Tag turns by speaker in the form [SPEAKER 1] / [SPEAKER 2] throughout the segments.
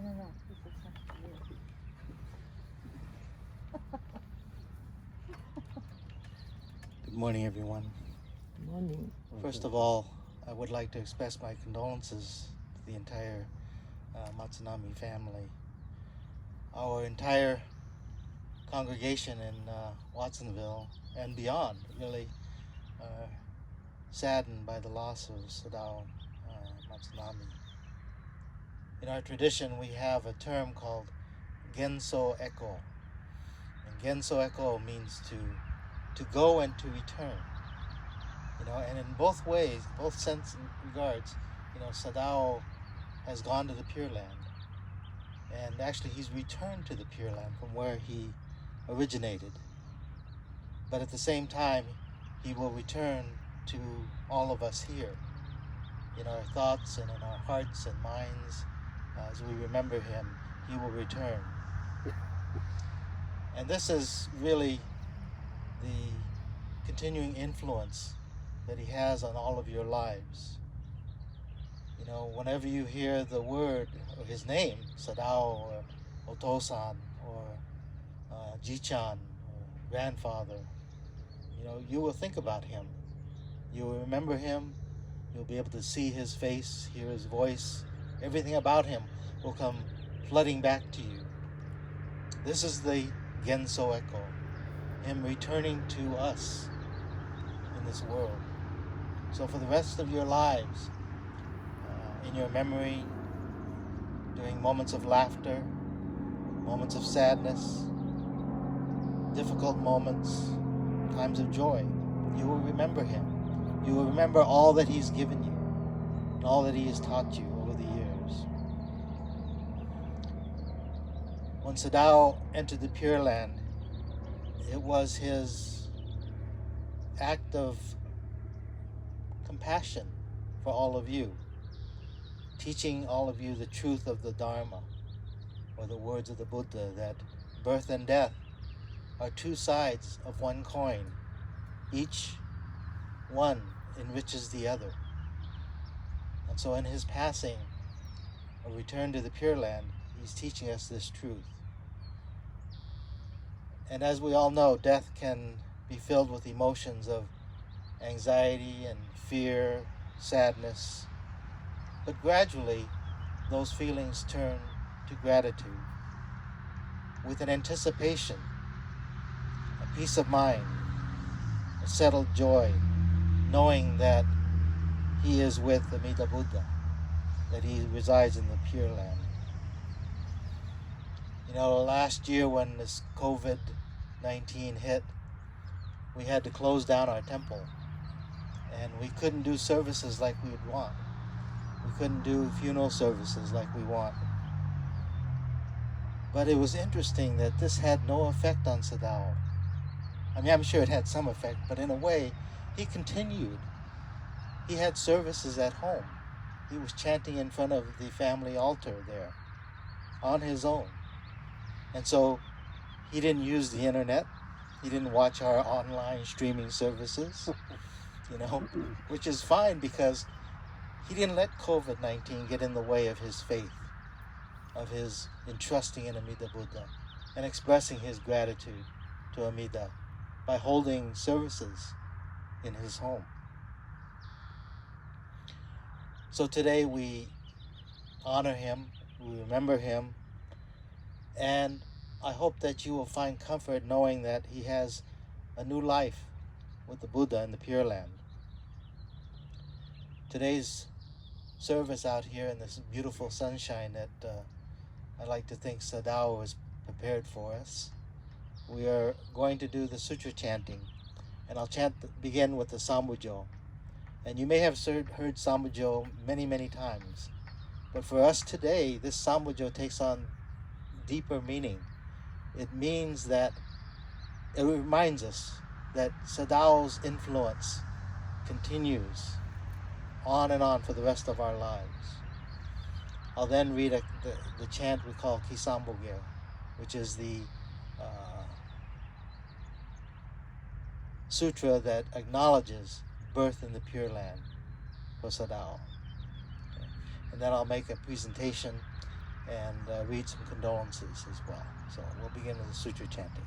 [SPEAKER 1] No. This is not you.
[SPEAKER 2] Good morning, everyone.
[SPEAKER 1] Morning.
[SPEAKER 2] First of all, I would like to express my condolences to the entire Matsunami family. Our entire congregation in Watsonville and beyond really saddened by the loss of Sadao Matsunami. In our tradition, we have a term called Genso Eko. And Genso Eko means to go and to return. And in both ways, both sense and regards, Sadao has gone to the Pure Land. And actually he's returned to the Pure Land from where he originated. But at the same time, he will return to all of us here, in our thoughts and in our hearts and minds. As we remember him, he will return. And this is really the continuing influence that he has on all of your lives. Whenever you hear the word or his name, Sadao or Otosan or Jichan or grandfather, you will think about him. You will remember him. You'll be able to see his face, hear his voice. Everything about him will come flooding back to you. This is the Genso Eko, him returning to us in this world. So for the rest of your lives, in your memory, during moments of laughter, moments of sadness, difficult moments, times of joy, you will remember him. You will remember all that he's given you and all that he has taught you over the years. When Sadao entered the Pure Land, it was his act of compassion for all of you, teaching all of you the truth of the Dharma, or the words of the Buddha, that birth and death are two sides of one coin. Each one enriches the other. And so in his passing, a return to the Pure Land, he's teaching us this truth. And as we all know, death can be filled with emotions of anxiety and fear, sadness, but gradually those feelings turn to gratitude, with an anticipation, a peace of mind, a settled joy, knowing that he is with Amida Buddha, that he resides in the Pure Land. Last year when this COVID-19 hit, we had to close down our temple, and we couldn't do services like we would want. We couldn't do funeral services like we want. But it was interesting that this had no effect on Sadao. I'm sure it had some effect, but in a way, he continued. He had services at home. He was chanting in front of the family altar there, on his own. And so he didn't use the internet. He didn't watch our online streaming services, which is fine, because he didn't let COVID-19 get in the way of his faith, of his entrusting in Amida Buddha and expressing his gratitude to Amida by holding services in his home. So today we honor him, we remember him, and I hope that you will find comfort knowing that he has a new life with the Buddha in the Pure Land. Today's service out here in this beautiful sunshine that I like to think Sadao has prepared for us. We are going to do the sutra chanting, and I'll begin with the Sambujo. And you may have heard Sambujo many, many times, but for us today, this Sambujo takes on deeper meaning. It means that it reminds us that Sadao's influence continues on and on for the rest of our lives. I'll then read the chant we call Kisamboge, which is the sutra that acknowledges birth in the Pure Land for Sadao. And then I'll make a presentation and read some condolences as well. So we'll begin with the sutra chanting.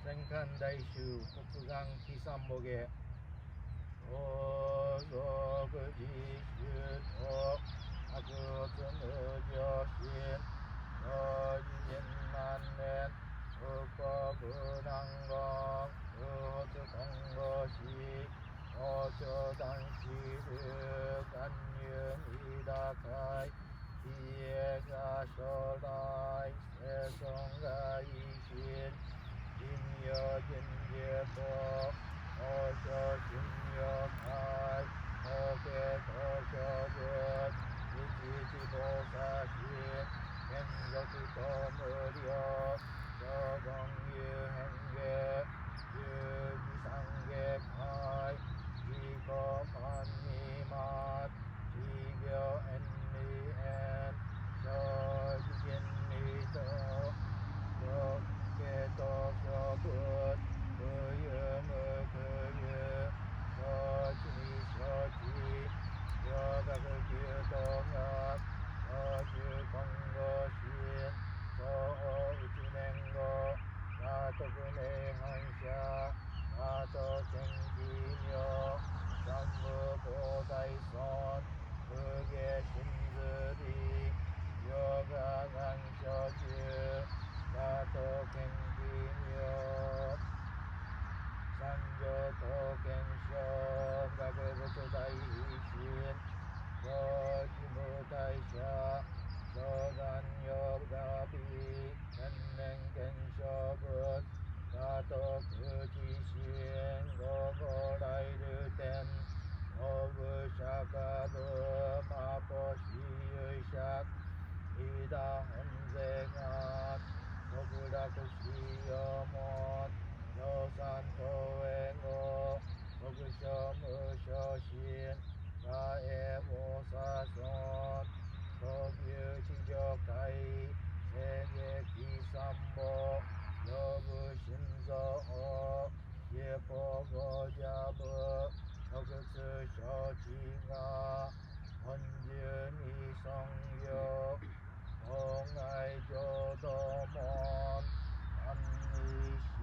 [SPEAKER 3] 생칸다이슈 복수강 기삼목에 오속지슈토 아그승의저신 여지진만낸 흑법은항공 의호주공것이 어쩌단시르 간유이다카이 기예가쇼라이 세성가이신 임여진제도 어셔진여가이 어게도셔전 이지지보사신 겐적이도무려 저공유행계 유기상계가이 이거만니맛 지겨엔리엔 저지긴리도 적게도서붓 그유무그유 서지서지 た本勢が極楽しよも養蚕等へご国書無所信大へ大さそん東牛地上界聖劇三宝養部心臓家法五邪部特通承知が本十二尊用法外浄土門何にし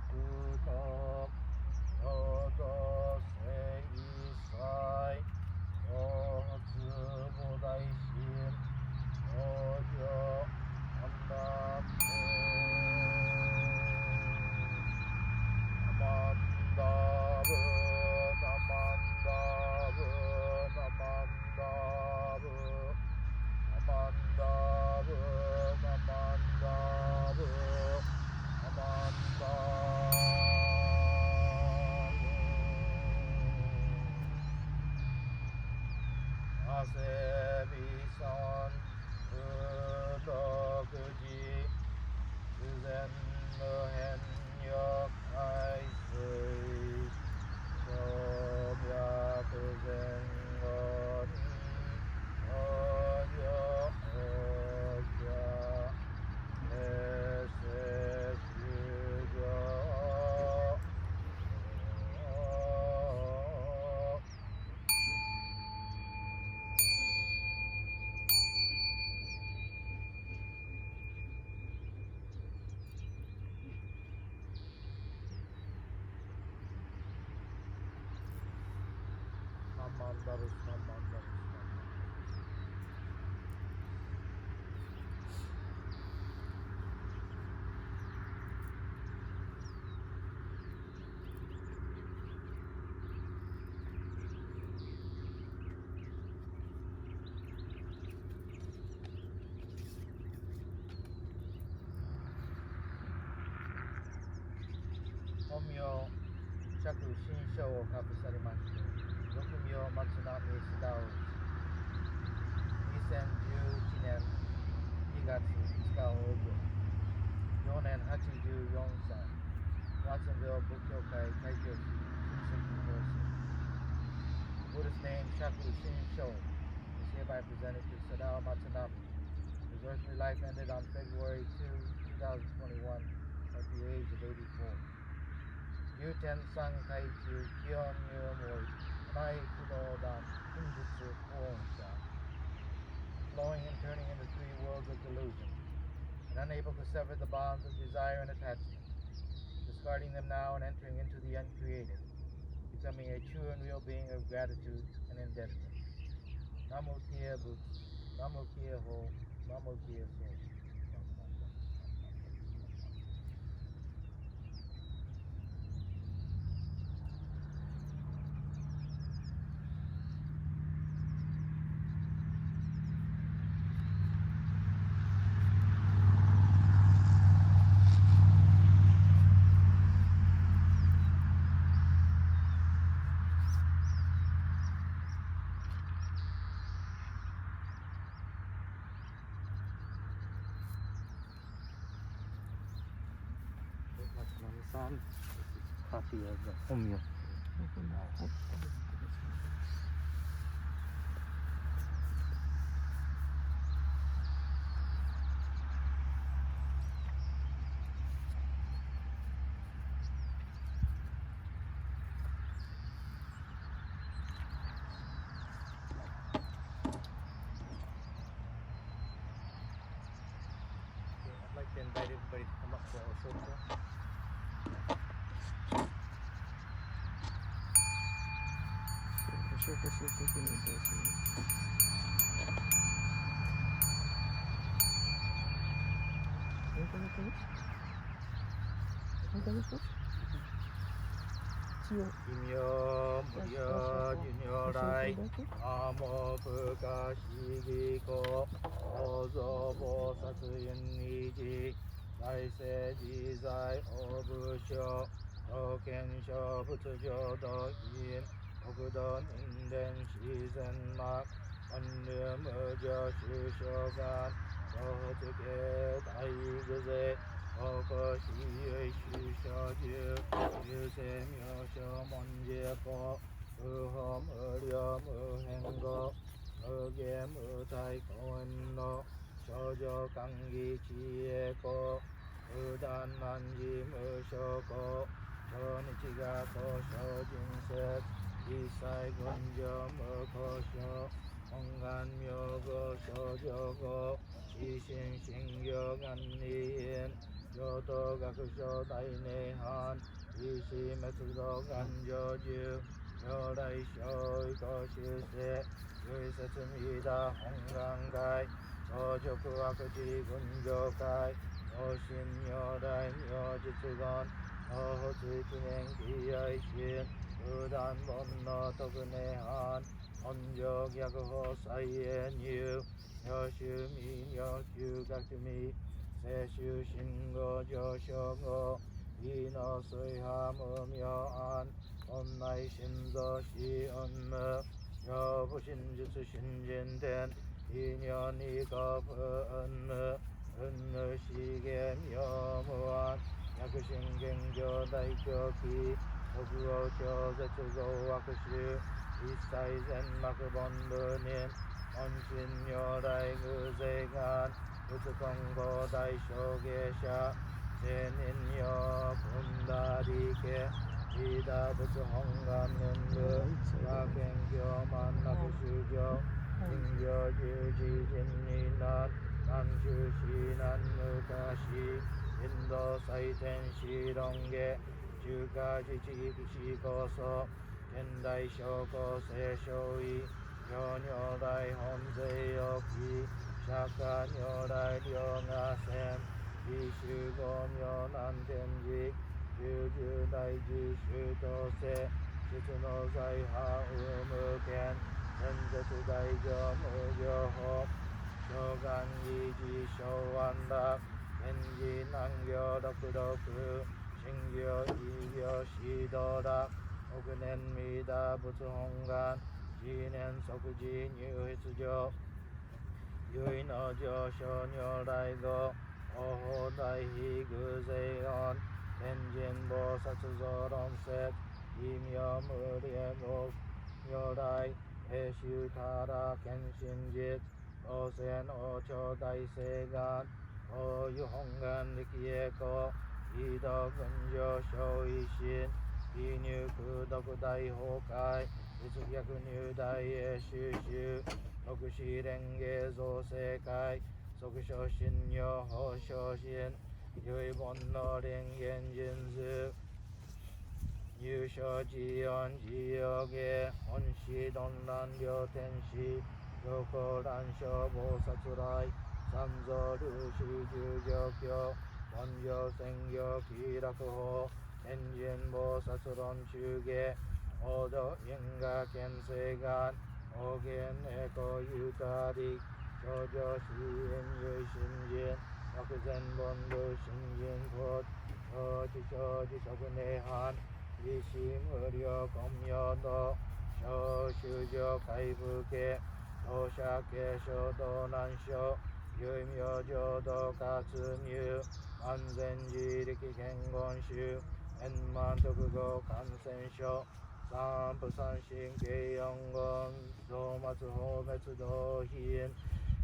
[SPEAKER 3] くと浄土聖祭大発菩提心往生安楽ナマンダブナマンダブナマンダブナマンダブナマンダブナマンダブアセビソン不徳寺自然無変欲海水小白前後に往生者平成修行ナマンダルスナマンダルスナマンダル本名釈新書を隠されまして六名松波須田氏2011年2月5日応募4年84歳ワツンビル仏教会開教師親戚講師 Buddha's name Shaku Shinsho is hereby presented to Sadao Matsunami. His earthly life ended on February 2, 2021 at the age of 84. Yuten San Kaichu Kyon Yomori Nai Kudodan Kunjutsu Konsha flowing and turning into three worlds of delusion and unable to sever the bonds of desire and attachment, discarding them now and entering into the uncreated, becoming a true and real being of gratitude and indebtedness. Namo Tia Butsu, Namo Kia Ho, Namo Kia So. Matsunami-san, copy of the Homyo. I'd like to invite everybody to come up for our shofar. Imyo Muryo Junyorai Amo Fukashigiko Ozo Bosatsu Yuniji Daisei Jizai Obusho Tokensho Butsujo Doin Okudo Ninden Shizen Mak Onryu Mujo Shushogan 小仏大具勢おこしゆいしゅしょじゅゆせみょうしょもんじえぽ無法無量無変語無下無体公園の少女歓喜知恵子無断難事無証拠超日が交渉人説一切群上無交渉本願名号少女語一心信行願理因上等学書大涅槃一子滅道願成就如来小異行修正唯説弥陀本願会相続悪事群上会同心如来妙実言大仏記念喜愛心無断煩悩特涅槃本上逆法再永入妙修未妙修学味聖修信号上昇号異の水波無明暗本内心臓死恩無妙不真実信人天異妙二個不恩無恩無四下妙無暗薬神玄教大狂気国王超絶合悪臭一切善悪凡部人本心如来偶税願仏根合大小芸者聖人用君ダリケイダ仏本願念仏野見教満楽修行人行十字人に難難修士難昔インド祭天使論下中華自治士こそ現代証拠聖書医上如来本税予記釈迦如来両我線異種五妙難天竺十九大事修道世質の財派有無権天絶大乗無量法上願意事小安楽天智難行六六信行異行四道楽億年弥陀仏本願次年即時入筆上唯の上昇如来語お法大悲偶税音天神菩薩増論説異名無量語如来永修他ら見真実当選王朝大誓願大湯本願力栄光異道群上小異心異入空毒大崩壊実逆入大栄収集六四連芸造成会即所信如法昇進唯煩悩連言人図入所自音自用芸本師論乱両天使上皇乱小菩薩来三蔵粒子十行教本上専業喜楽法天神菩薩論中芸王道因果見世願王言栄光ゆかり少女死因唯信心薬前凡部信心法承知承知即涅槃一心無量根妙道小修上回復系当社継承道難所唯名浄土活入安全自力健言宗円満特合感染症三不三神慶四言増末放滅道品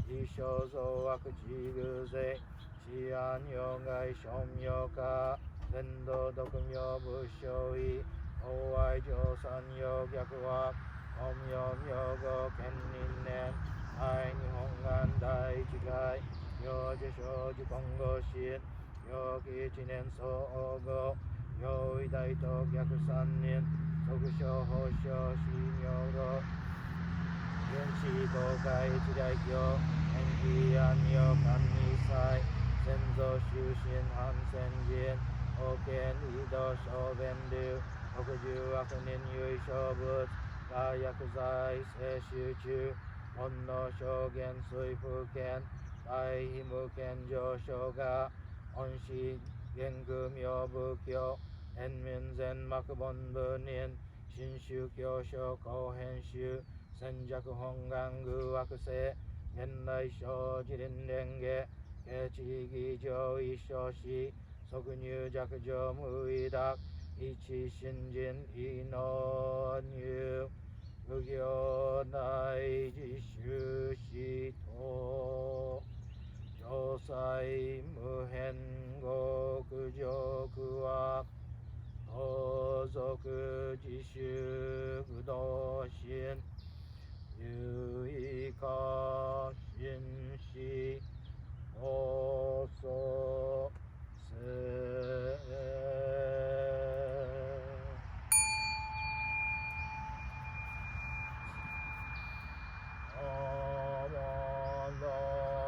[SPEAKER 3] 一生増悪地偶税治安有害称名化天道独名仏性意法愛上三有逆惑本名名号権人年愛日本願第一回幼児少女混合心幼期一年総応合幼医大と逆三人即小法小死名号原始公開一大教延期安養官二祭先祖修心反戦人王権異道小弁流60悪人唯小仏大薬剤聖集中煩悩証言水風権大非無権上昇が本師元空妙仏教天民全幕本部人新宗教書後編集戦弱本願偶惑性現代小自輪連下地域上一生し即入弱上無意だ一新人異能入無行内自習しと上際無変極辱は同族自習不動心有意化心し放送せアマンダ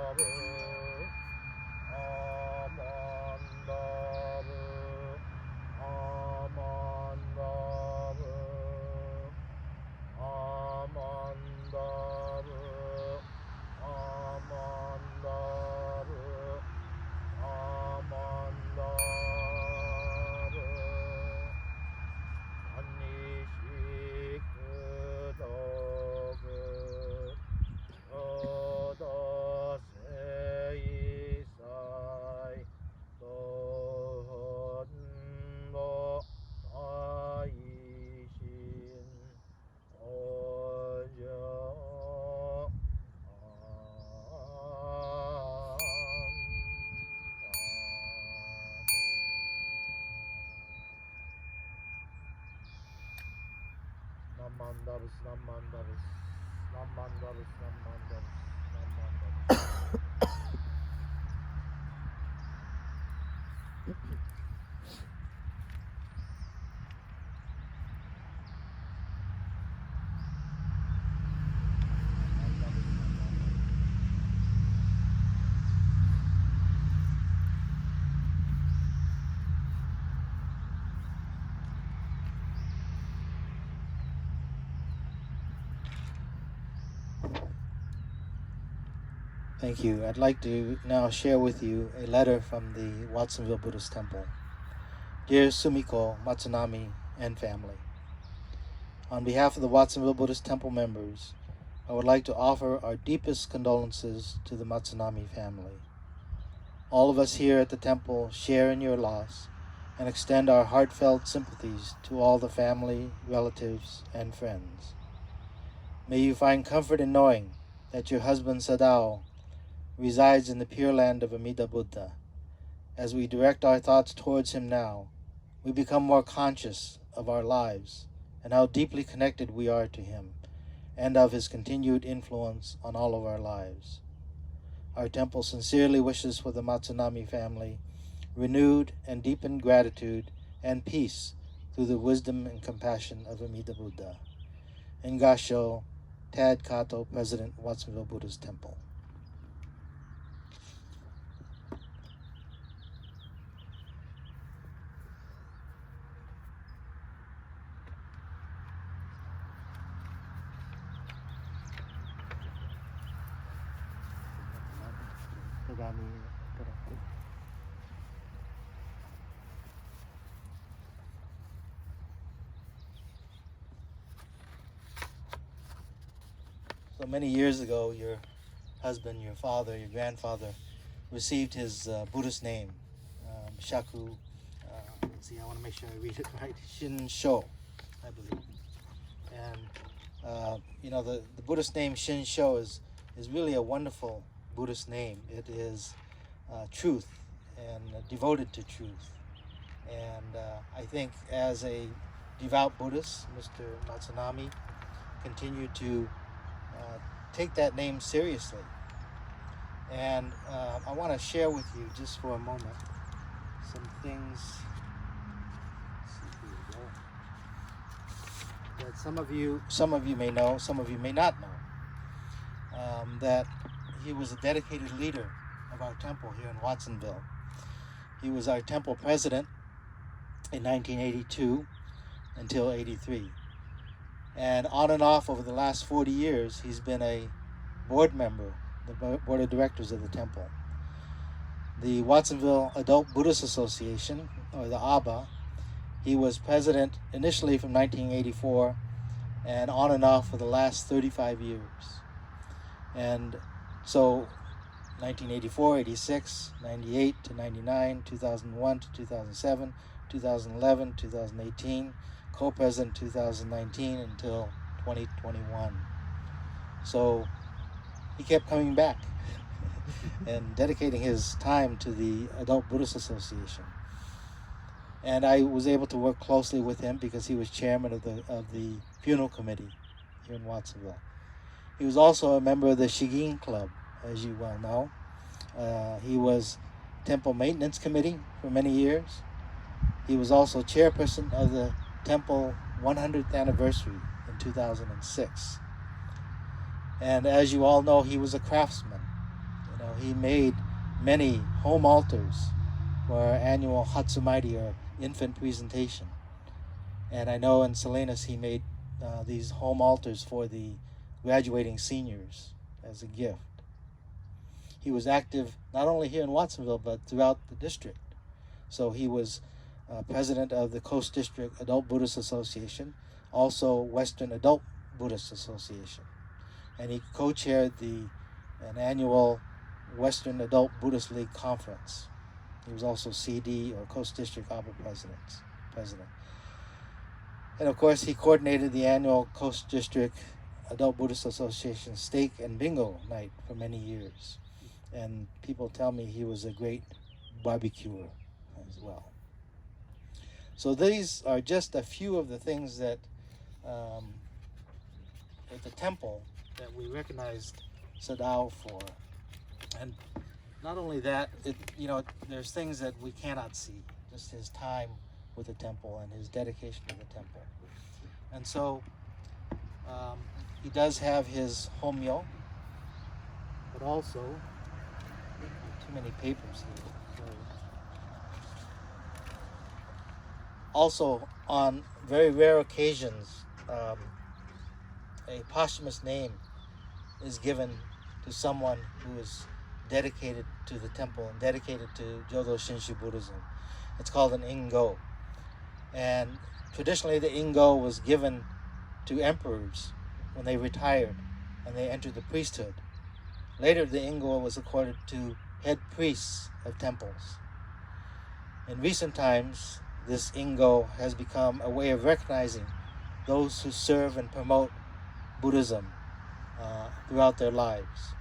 [SPEAKER 3] ブアマンダブアマンダブアマンダブアマンダブアマンダブアニシクドグヨドセイサイドンド大神おじょ何万ダブス何万ダブス何万ダブス何万ダブス何万ダブス
[SPEAKER 2] Thank you. I'd like to now share with you a letter from the Watsonville Buddhist Temple. Dear Sumiko, Matsunami, and family, on behalf of the Watsonville Buddhist Temple members, I would like to offer our deepest condolences to the Matsunami family. All of us here at the temple share in your loss and extend our heartfelt sympathies to all the family, relatives, and friends. May you find comfort in knowing that your husband Sadao resides in the Pure Land of Amida Buddha. As we direct our thoughts towards him now, we become more conscious of our lives and how deeply connected we are to him, and of his continued influence on all of our lives. Our temple sincerely wishes for the Matsunami family renewed and deepened gratitude and peace through the wisdom and compassion of Amida Buddha. Ngasho, Tad Kato, President, Watsonville Buddhist Temple. So many years ago, your husband, your father, your grandfather received his Buddhist name, Shaku. Let's see, I want to make sure I read it right. Shinsho, I believe. And the Buddhist name Shinsho is really a wonderful Buddhist name. It is truth and devoted to truth. And I think as a devout Buddhist, Mr. Matsunami continued to take that name seriously. And I want to share with you just for a moment some things that some of you may know, some of you may not know, that he was a dedicated leader of our temple here in Watsonville. He was our temple president in 1982 until 83. And on and off over the last 40 years, he's been a board member, the board of directors of the temple. The Watsonville Adult Buddhist Association, or the ABA, he was president initially from 1984 and on and off for the last 35 years. And So 1984, 86, 98 to 99, 2001 to 2007, 2011, 2018, co-president 2019 until 2021. So he kept coming back and dedicating his time to the Adult Buddhist Association. And I was able to work closely with him because he was chairman of the funeral committee here in Watsonville. He was also a member of the Shigin Club, as you well know. He was Temple Maintenance Committee for many years. He was also chairperson of the Temple 100th anniversary in 2006. And as you all know, he was a craftsman. You know, he made many home altars for our annual Hatsumairi, or infant presentation. And I know in Salinas he made these home altars for the graduating seniors as a gift. He was active not only here in Watsonville, but throughout the district. So he was president of the Coast District Adult Buddhist Association, also Western Adult Buddhist Association. And he co-chaired an annual Western Adult Buddhist League Conference. He was also CD, or Coast District ABA president. And of course, he coordinated the annual Coast District Adult Buddhist Association steak and bingo night for many years. And people tell me he was a great barbecuer as well. So these are just a few of the things that at the temple that we recognized Sadao for. And not only that, there's things that we cannot see, just his time with the temple and his dedication to the temple. And so he does have his homyo, but also too many papers here. So, also, on very rare occasions, a posthumous name is given to someone who is dedicated to the temple and dedicated to Jodo Shinshu Buddhism. It's called an ingo. And traditionally the ingo was given to emperors when they retired and they entered the priesthood. Later the ingo was accorded to head priests of temples. In recent times, this ingo has become a way of recognizing those who serve and promote Buddhism throughout their lives.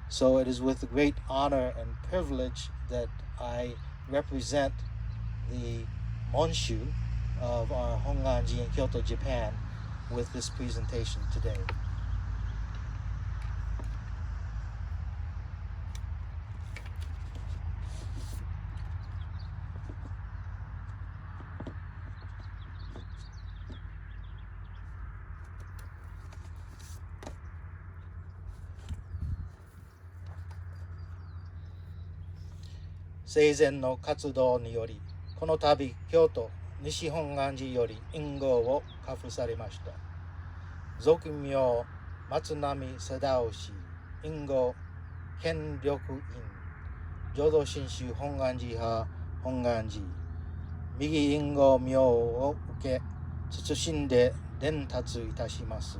[SPEAKER 2] So it is with great honor and privilege that I represent the Monshu of our Honganji in Kyoto, Japan, with this presentation today. Seizen no katsudo ni yori, kono tabi Kyoto Nishi Honganji yori ingo wo kafusaremashita. Zokumyo Matsunami Sadao shi, ingo Kenryoku in, Jodo Shinshu Honganji ha Honganji. Migi ingo myo wo uke, tsutshushinde dentatsu itashimasu.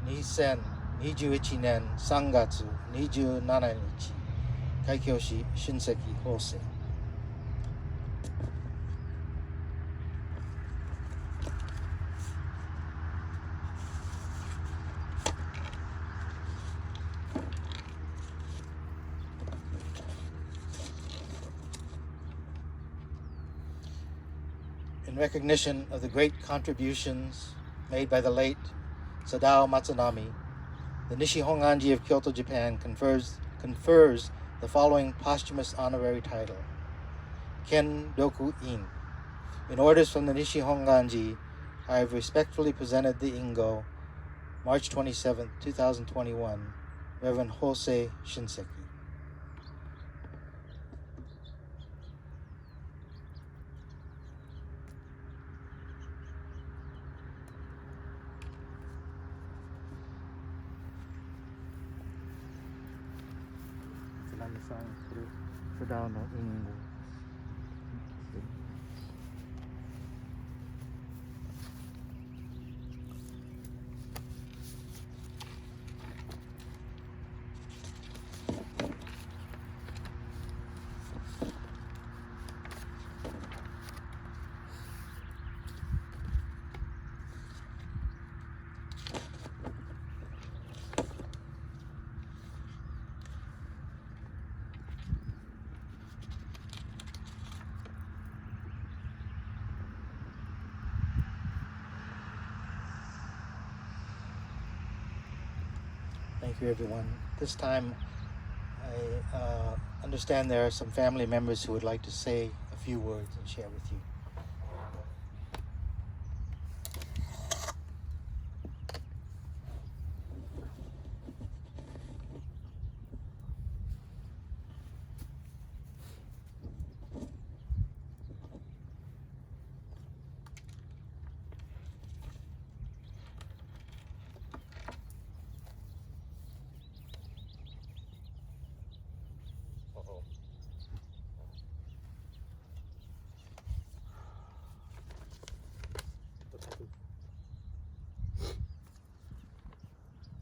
[SPEAKER 2] 2021年3月27日、開教師春石法政。In recognition of the great contributions made by the late Sadao Matsunami, the Nishi Honganji of Kyoto, Japan confers the following posthumous honorary title: Ken Ryoku In. In orders from the Nishi Honganji, I have respectfully presented the Ingo, March 27, 2021, Reverend Jose Shinseki. Sadao no Ingo. Thank you, everyone. This time, I understand there are some family members who would like to say a few words and share with you.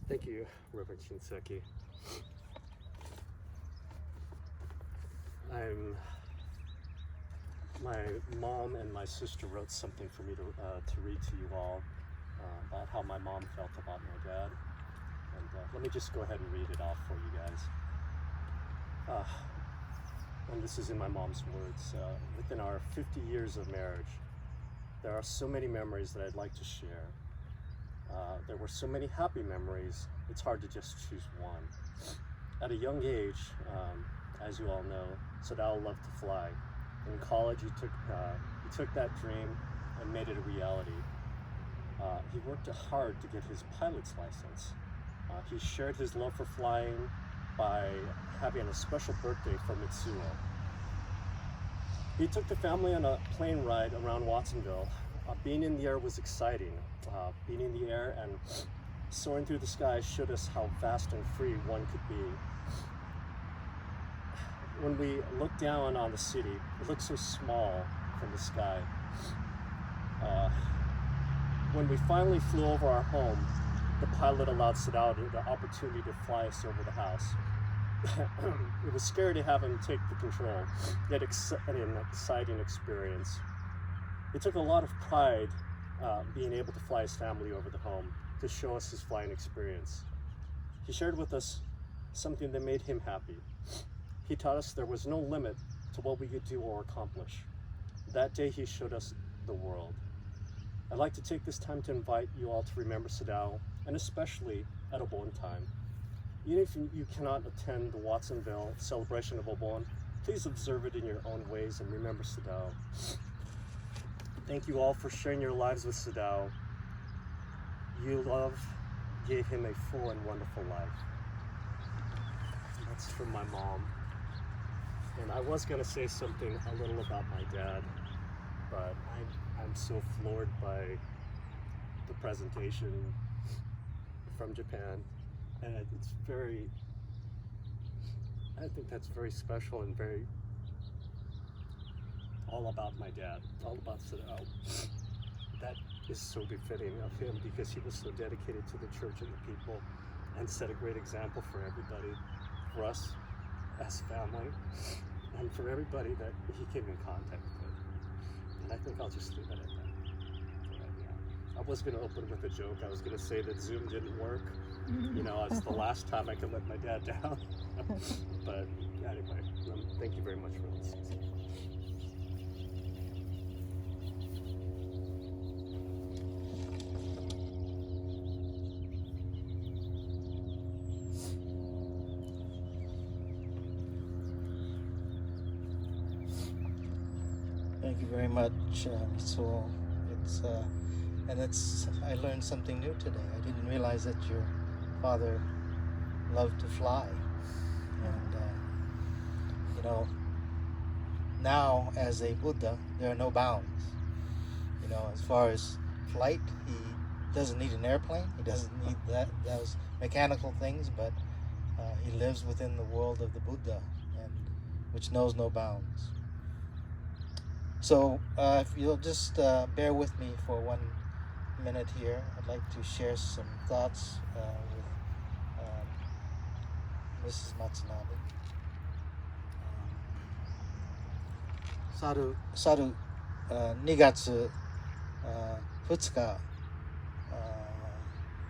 [SPEAKER 4] Thank you, Reverend Shinseki. My mom and my sister wrote something for me to read to you all about how my mom felt about my dad. And let me just go ahead and read it off for you guys. And this is in my mom's words. Within our 50 years of marriage, there are so many memories that I'd like to share. There were so many happy memories, it's hard to just choose one. At a young age, as you all know, Sadao loved to fly. In college, he took that dream and made it a reality. He worked hard to get his pilot's license. He shared his love for flying by having a special birthday for Mitsuo. He took the family on a plane ride around Watsonville. Being in the air was exciting. Being in the air and soaring through the sky showed us how vast and free one could be. When we looked down on the city, it looked so small from the sky. When we finally flew over our home, the pilot allowed Sadao the opportunity to fly us over the house. It was scary to have him take the control, yet an exciting experience. It took a lot of pride being able to fly his family over the home to show us his flying experience. He shared with us something that made him happy. He taught us there was no limit to what we could do or accomplish. That day he showed us the world. I'd like to take this time to invite you all to remember Sadao, and especially at Obon time. Even if you cannot attend the Watsonville celebration of Obon, please observe it in your own ways and remember Sadao. Thank you all for sharing your lives with Sadao. You love gave him a full and wonderful life. That's from my mom. And I was gonna say something a little about my dad, but I'm so floored by the presentation from Japan. And it's very, I think that's very special and very all about my dad, all about Sadao. That is so befitting of him because he was so dedicated to the church and the people and set a great example for everybody, for us as family, and for everybody that he came in contact with. And I think I'll just leave it at that. Right now. I was going to open with a joke. I was going to say that Zoom didn't work. You know, it's the last time I could let my dad down. But anyway, thank you very much for listening.
[SPEAKER 2] Thank you very much, Mitsuo. I learned something new today. I didn't realize that your father loved to fly. And, you know, now as a Buddha, there are no bounds. You know, as far as flight, he doesn't need an airplane. He doesn't need those mechanical things, but he lives within the world of the Buddha, which knows no bounds. So if you'll just bear with me for 1 minute here, I'd like to share some thoughts with Mrs. Matsunami. 去る2月2日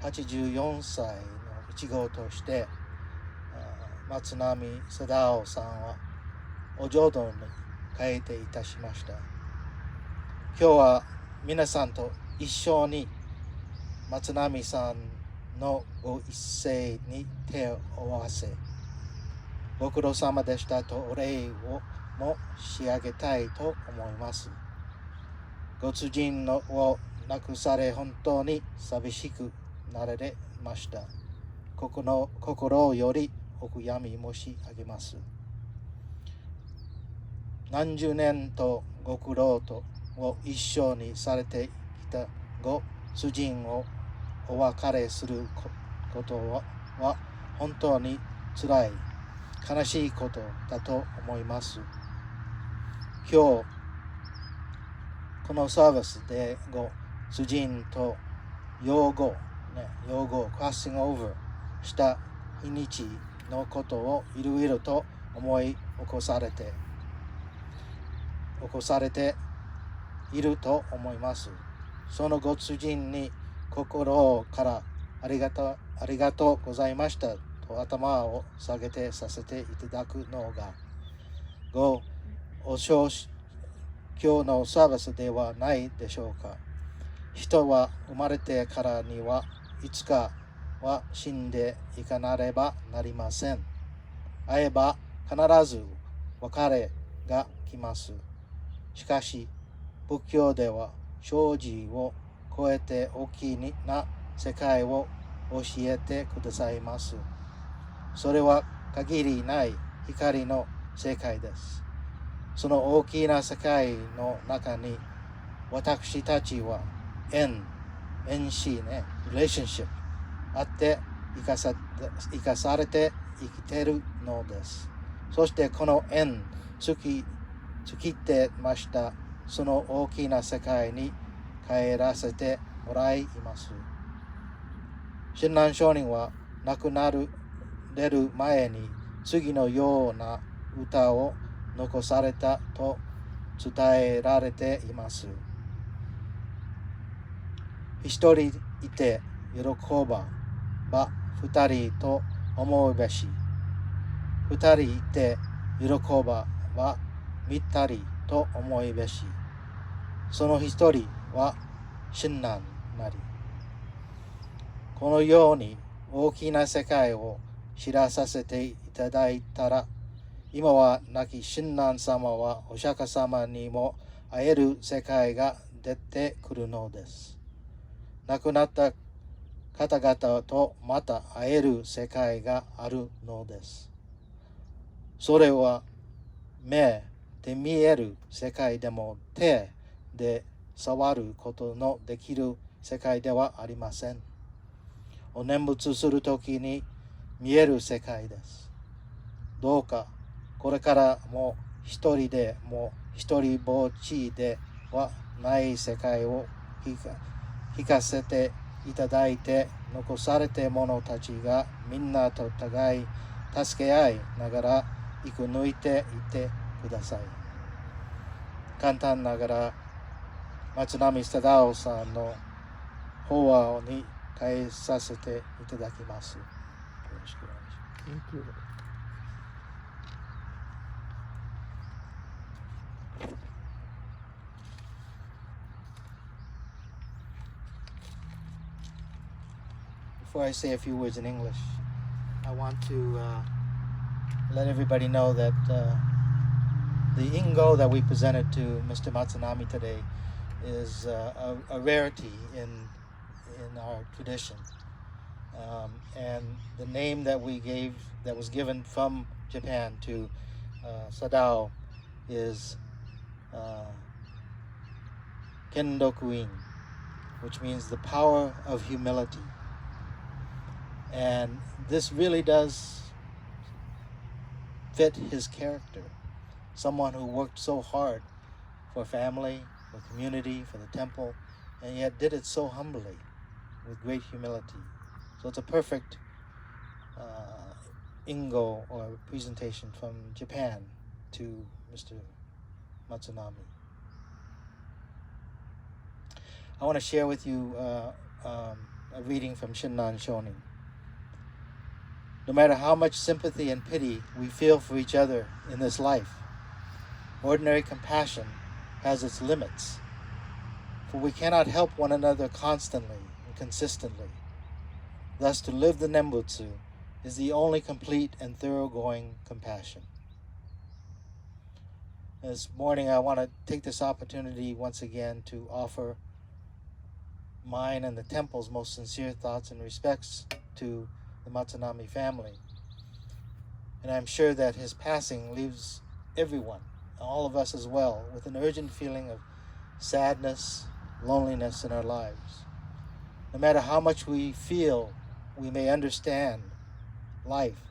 [SPEAKER 2] 84歳の1号として松波貞夫さんはお浄土に帰っていたしました。今日は皆さんと一緒に松波さんのご一斉に手を合わせ、ご苦労様でしたとお礼をも仕上げたいと思います。ご主人を亡くされ本当に寂しくなられました。心よりお悔やみ申し上げます。何十年とご苦労を一緒にされてきたご主人をお別れすることは本当につらい、悲しいことだと思います。今日、このサービスでご主人と養護、クラッシングオーバーした日にちのことをいろいろと思い起こされていると思います。そのご主人に心からありがとうございましたと頭を下げてさせていただくのがご今日のサービスではないでしょうか。人は生まれてからにはいつかは死んでいかなればなりません。会えば必ず別れが来ます。しかし仏教では生死を超えて大きな世界を教えてくださいます。それは限りない光の世界です。その大きな世界の中に私たちは縁しね、relationship あって生かされて生きているのです。そしてこの縁尽きてました。その大きな世界に帰らせてもらいます。親鸞上人は亡くなれる前に次のような歌を残されたと伝えられています。一人いて喜ば二人と思うべし。二人いて喜ば三人と思いべし。その一人は親鸞なり。このように大きな世界を知らさせていただいたら、今は亡き親鸞様はお釈迦様にも会える世界が出てくるのです。亡くなった方々とまた会える世界があるのです。それは目で見える世界でも手で触ることのできる世界ではありません。お念仏するときに見える世界です。どうかこれからも一人でも一人ぼっちではない世界を聞かせていただいて、残された者たちがみんなと互い助け合いながら生き抜いていってください。簡単ながら松波貞夫さんの法話に変えさせていただきます。よろしくお願いします。
[SPEAKER 1] Thank you.
[SPEAKER 2] Before I say a few words in English, I want to let everybody know that the ingo that we presented to Mr. Matsunami today is a rarity in our tradition. And the name that was given from Japan to Sadao is Kendokuin, which means the power of humility. And this really does fit his character. Someone who worked so hard for family, for community, for the temple, and yet did it so humbly with great humility. So it's a perfect ingo or presentation from Japan to Mr. Matsunami. I want to share with you a reading from Shinran Shonin. No matter how much sympathy and pity we feel for each other in this life, ordinary compassion has its limits, for we cannot help one another constantly and consistently. Thus, to live the Nembutsu is the only complete and thoroughgoing compassion. This morning, I want to take this opportunity once again to offer mine and the temple's most sincere thoughts and respects to the Matsunami family. And I'm sure that his passing leaves everyone, all of us as well, with an urgent feeling of sadness, loneliness in our lives. No matter how much we feel we may understand life,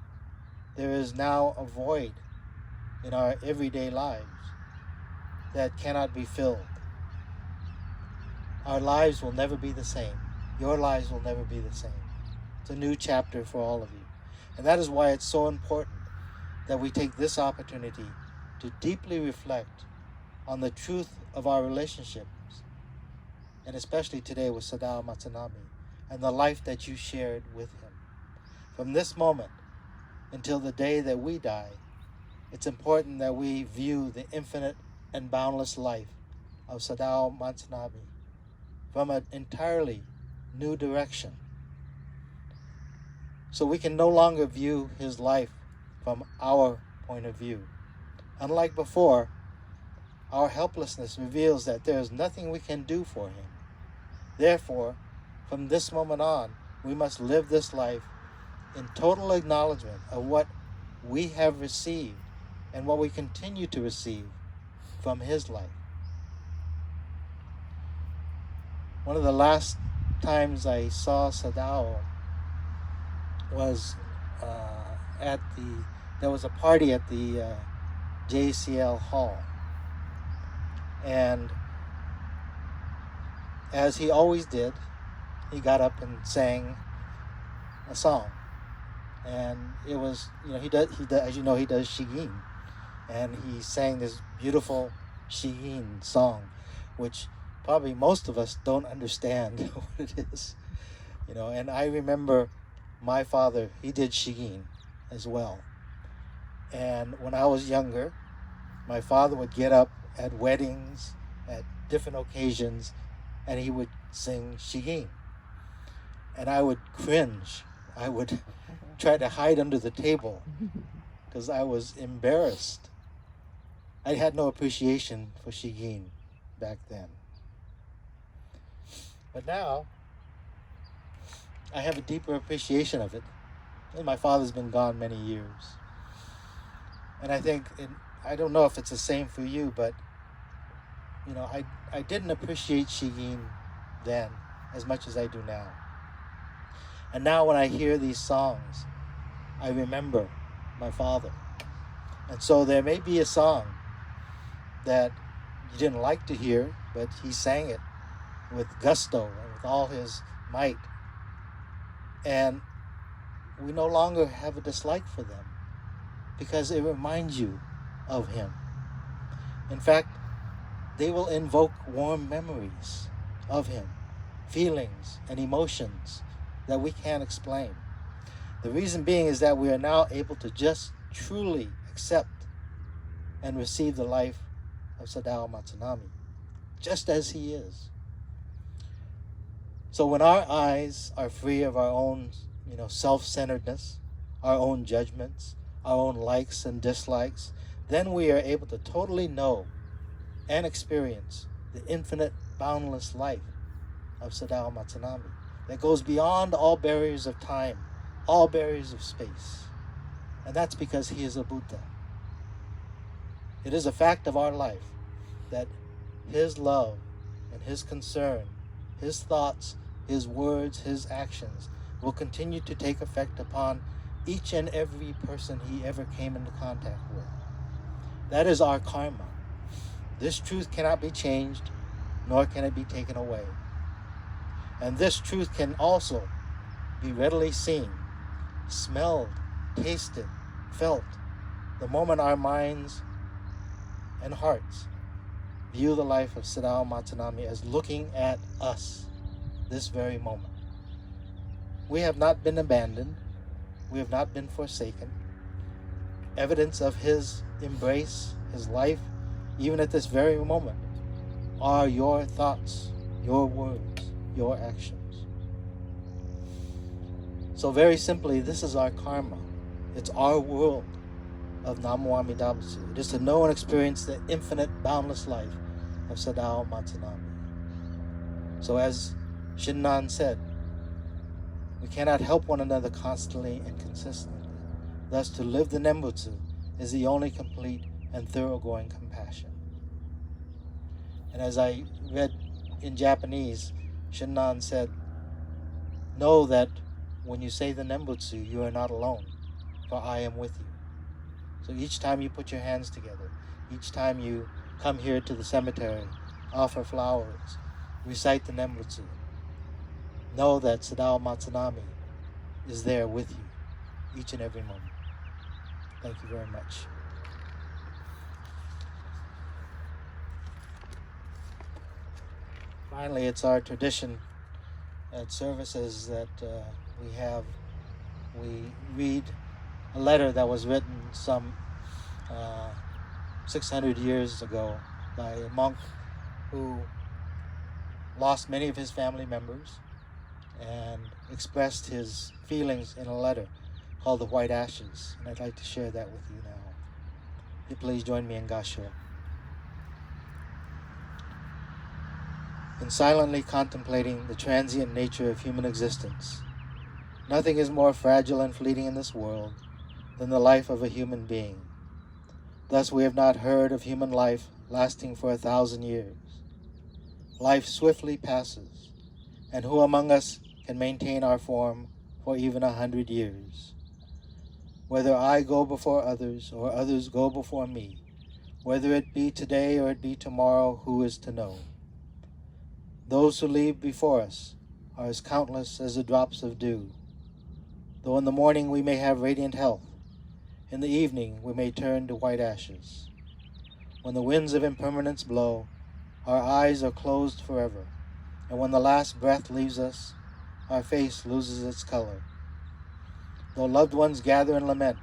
[SPEAKER 2] there is now a void in our everyday lives that cannot be filled. Our lives will never be the same. Your lives will never be the same. It's a new chapter for all of you. And that is why it's so important that we take this opportunity to deeply reflect on the truth of our relationships, and especially today with Sadao Matsunami and the life that you shared with him. From this moment until the day that we die, it's important that we view the infinite and boundless life of Sadao Matsunami from an entirely new direction. So we can no longer view his life from our point of view. Unlike before, our helplessness reveals that there is nothing we can do for him. Therefore, from this moment on, we must live this life in total acknowledgement of what we have received and what we continue to receive from his life. One of the last times I saw Sadao was there was a party at the JCL Hall. And as he always did, he got up and sang a song. And it was, he does, as you know, he does Shigin. And he sang this beautiful Shigin song, which probably most of us don't understand what it is. And I remember my father, he did Shigin as well. And when I was younger, my father would get up at weddings, at different occasions, and he would sing Shigin. And I would cringe. I would try to hide under the table because I was embarrassed. I had no appreciation for Shigin back then. But now, I have a deeper appreciation of it. And my father's been gone many years. And I think, I don't know if it's the same for you, but I didn't appreciate Shigin then as much as I do now. And now when I hear these songs, I remember my father. And so there may be a song that you didn't like to hear, but he sang it with gusto and with all his might. And we no longer have a dislike for them because it reminds you of him. In fact, they will invoke warm memories of him, feelings and emotions that we can't explain. The reason being is that we are now able to just truly accept and receive the life of Sadao Matsunami, just as he is. So when our eyes are free of our own, self-centeredness, our own judgments, our own likes and dislikes, then we are able to totally know and experience the infinite, boundless life of Sadao Matsunami that goes beyond all barriers of time, all barriers of space. And that's because he is a Buddha. It is a fact of our life that his love and his concern, his thoughts, his words, his actions will continue to take effect upon each and every person he ever came into contact with. That is our karma. This truth cannot be changed, nor can it be taken away. And this truth can also be readily seen, smelled, tasted, felt, the moment our minds and hearts view the life of Sadao Matsunami as looking at us this very moment. We have not been abandoned. We have not been forsaken. Evidence of his embrace, his life, even at this very moment, are your thoughts, your words, your actions. So very simply, this is our karma. It's our world of Namu Amida Butsu. It is to know and experience the infinite, boundless life of Sadao Matsunami. So as Shinran said, we cannot help one another constantly and consistently. Thus, to live the Nembutsu is the only complete and thoroughgoing compassion. And as I read in Japanese, Shinran said, know that when you say the Nembutsu, you are not alone, for I am with you. So each time you put your hands together, each time you come here to the cemetery, offer flowers, recite the Nembutsu, know that Sadao Matsunami is there with you each and every moment. Thank you very much. Finally, it's our tradition at services that we read a letter that was written some 600 years ago by a monk who lost many of his family members and expressed his feelings in a letter called The White Ashes. And I'd like to share that with you now. You please join me in Gasho. In silently contemplating the transient nature of human existence, nothing is more fragile and fleeting in this world than the life of a human being. Thus we have not heard of human life lasting for 1,000 years. Life swiftly passes, and who among us can maintain our form for even 100 years? Whether I go before others or others go before me, whether it be today or it be tomorrow, who is to know? Those who leave before us are as countless as the drops of dew. Though in the morning we may have radiant health, in the evening we may turn to white ashes. When the winds of impermanence blow, our eyes are closed forever, and when the last breath leaves us, our face loses its color. Though loved ones gather and lament,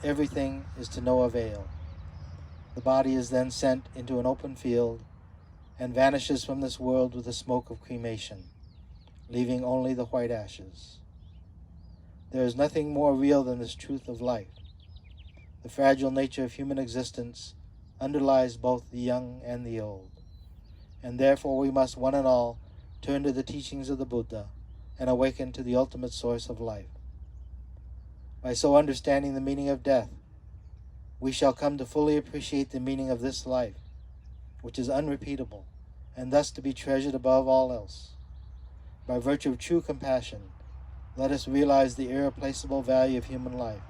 [SPEAKER 2] everything is to no avail. The body is then sent into an open field and vanishes from this world with the smoke of cremation, leaving only the white ashes. There is nothing more real than this truth of life. The fragile nature of human existence underlies both the young and the old, and therefore we must one and all turn to the teachings of the Buddha and awaken to the ultimate source of life. By so understanding the meaning of death, we shall come to fully appreciate the meaning of this life, which is unrepeatable, and thus to be treasured above all else. By virtue of true compassion, let us realize the irreplaceable value of human life,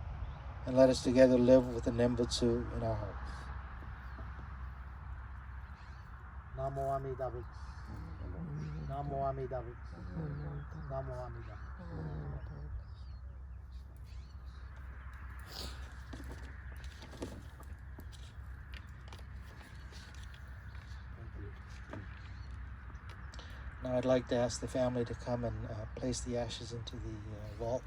[SPEAKER 2] and let us together live with the Nembutsu in our hearts. Namo Amida Butsu. Namo Amida Butsu. Namo Amida Butsu. Now I'd like to ask the family to come and place the ashes into the vault.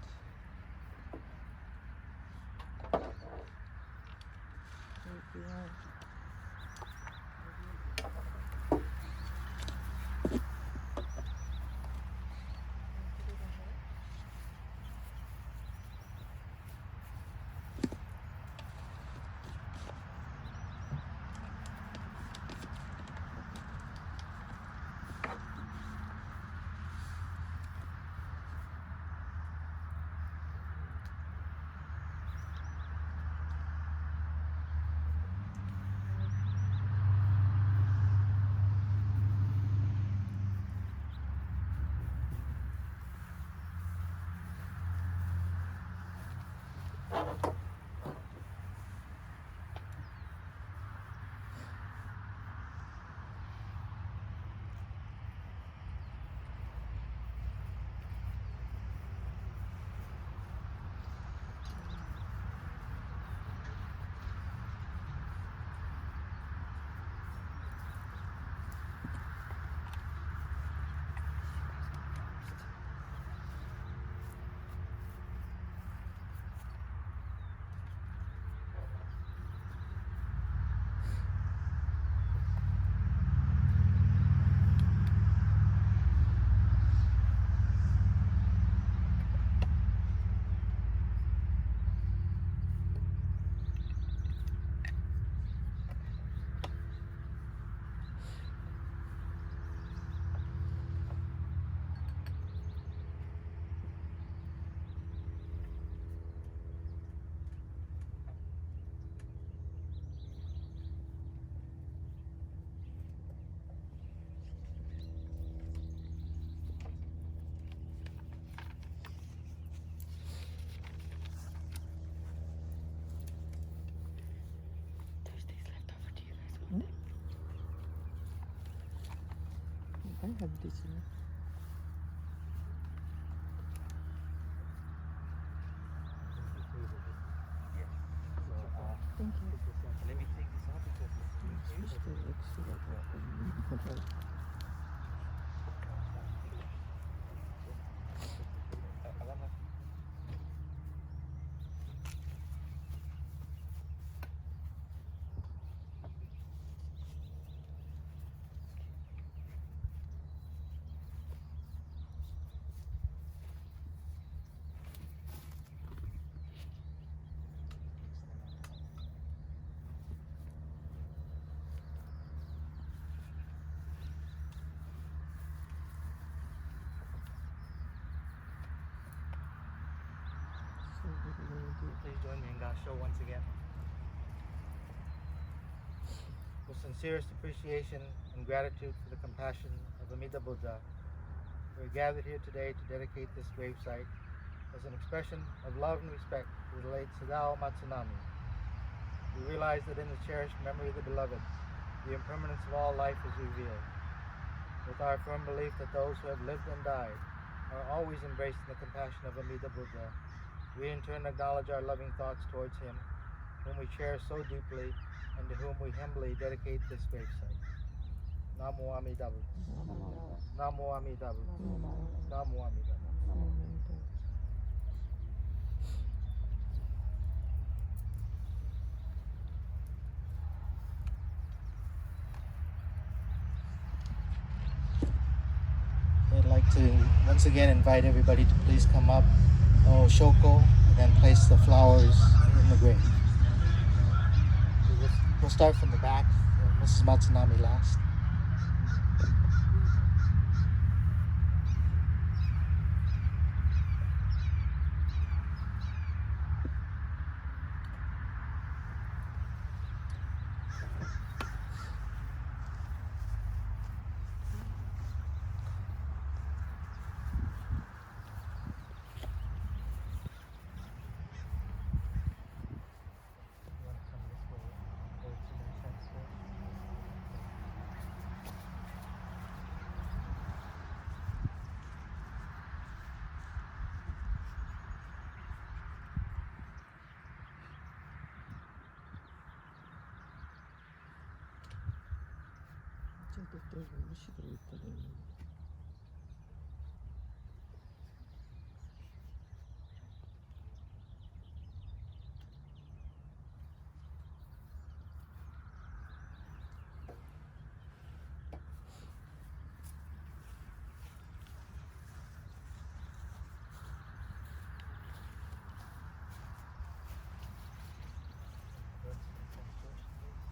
[SPEAKER 1] I have this one. Thank you.
[SPEAKER 3] Let me take this out because it's
[SPEAKER 1] Just the extra. So what are we gonna do?
[SPEAKER 3] Please join me in God's show once again. With sincerest appreciation and gratitude for the compassion of Amida Buddha, we are gathered here today to dedicate this gravesite as an expression of love and respect for the late Sadao Matsunami. We realize that in the cherished memory of the beloved, the impermanence of all life is revealed. With our firm belief that those who have lived and died are always embraced in the compassion of Amida Buddha, we in turn acknowledge our loving thoughts towards him, whom we cherish so deeply and to whom we humbly dedicate this gravesite. Namo Amida Buddha. Namo Amida Buddha. Namo Amida Buddha.
[SPEAKER 2] I'd like to once again invite everybody to please come up, Shoko, and then place the flowers in the grave. We'll start from the back, Mrs. Matsunami last.
[SPEAKER 3] You want to come this way? Go to the sense first.
[SPEAKER 1] 저도 또 음식을 있거든요.
[SPEAKER 3] Go to the sense first, please.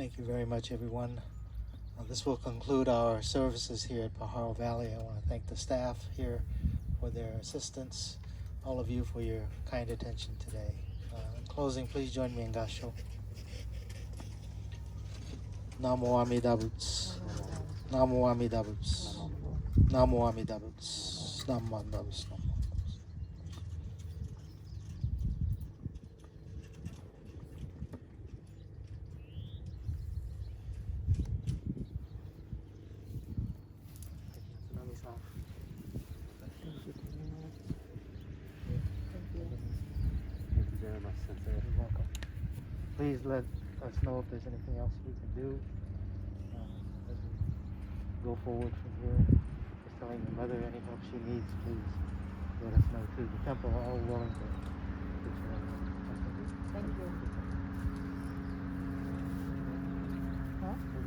[SPEAKER 2] Thank you very much, everyone. This will conclude our services here at Pajaro Valley. I want to thank the staff here for their assistance, all of you for your kind attention today. In closing, please join me in Gasho. Namo Amida Butsu. Namo Amida Butsu. Namo Amida Butsu. Namo Amida Butsu.
[SPEAKER 3] Matsunami-san. Thank you very much, Sensei. You're welcome. Please let us know if there's anything else we can do as we go forward from here. Just telling your mother any help she needs, please let us know too. The temple are all willing to do so.
[SPEAKER 1] Thank you.
[SPEAKER 3] Huh?